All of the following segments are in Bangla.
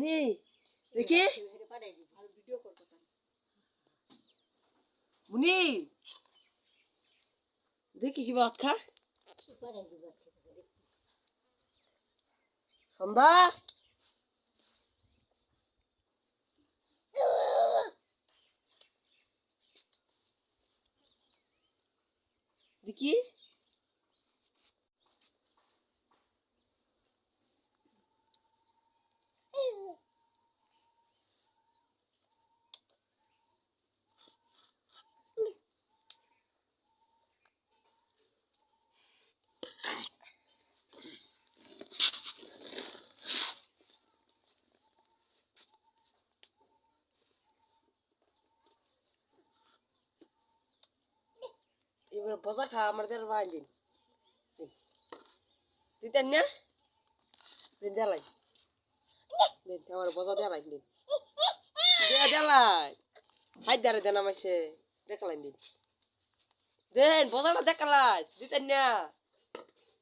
নি দেখি মুনি দেখি কি ভাত খা সন্ধ্যা দেখি এবার বজা খা আমাদের ভাই দিন দিতেন না দিন দেলাই দিন আমার বজা দেলাই দিন দেলাই হাই দাঁড়ে দেন আমাইছে দেখালাই দিন দেন বজাটা দেখালাই দিতেন না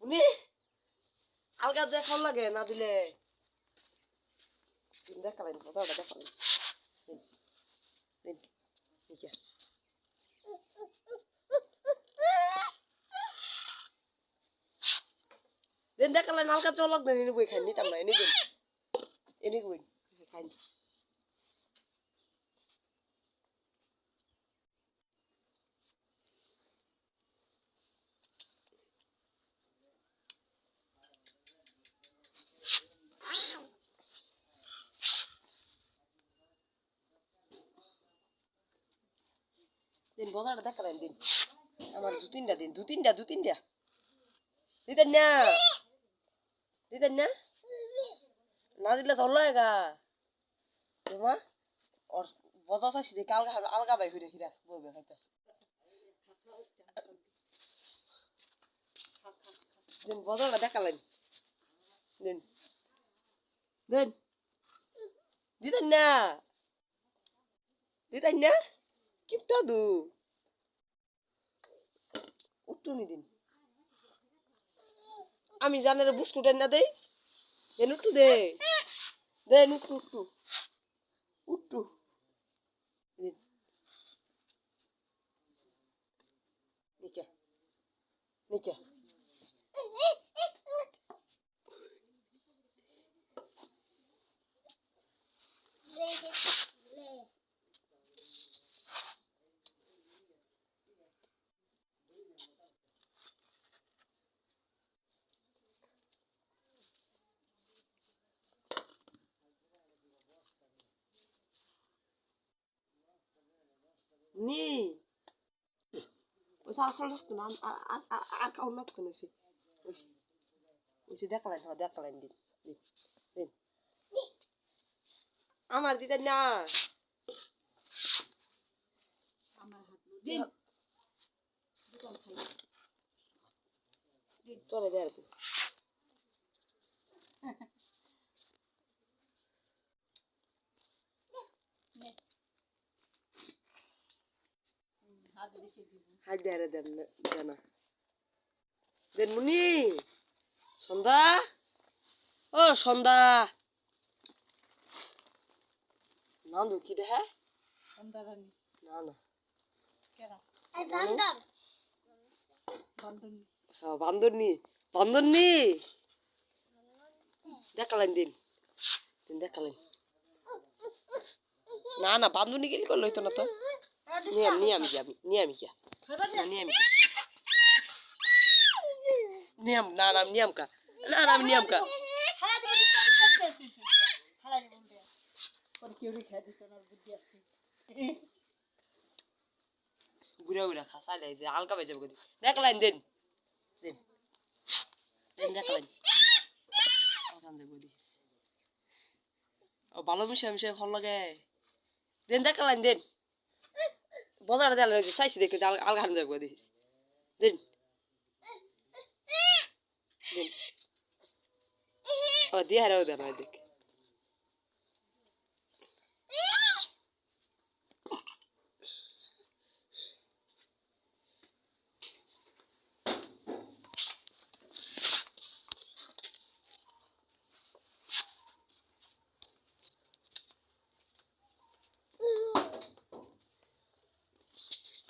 উনি আলগা দেখাও লাগে না দিলে দেখালাই বজাটা দেখালাই দিন দিন ঠিক আছে দেন দেখালাই নালকা চলক দেন এনে বই খাই নিতাম না এনে বই খাই দিন বজাটা দেখালেন দিন আমার দু তিনটা দিন দু তিনটা দিতেন না দিতেন না না দিলে চললো গা মা ওর বজা চাইছি দেখে আলগা আলগা বাই হইরে হিরা বইবে খাইতেছে দিন বজাটা দেখালেন দিন দিন দিতেন না কিপটা দু উঠুনি দিন আমি জানারে বুস্কুটেন না দেই দেন উঠু দেন উঠু নিকে নিকে নি ওই সার খোলা থাকতো না আর কাউন লাগতো না ওই দেখালেন দিন আমার দিতেন না দিন চলে দেয় হাত দেয় দেন না দেন মুনি সন্ধ্যা ও সন্ধ্যা না দু কি দেহে না না বান্দরনি দেখালেন দিন দেখালেন না না বান্দরনি গেলি করলো হইতো না তো নিয়ে আমি নিয়ম না না নিয়ম কা না না আমি নিয়ম কা ঘুরা খাসা দেয় যে হালকা বেজে দেখলেন দিন দেখলেন ভালো মিশে ভাল লাগে দেন দেখলেন দিন বজারে দেওয়া চাইছি দেখে আলগা হান যাবো দেখিস দিন দিন ও দিয়ে হারাও দেন দেখ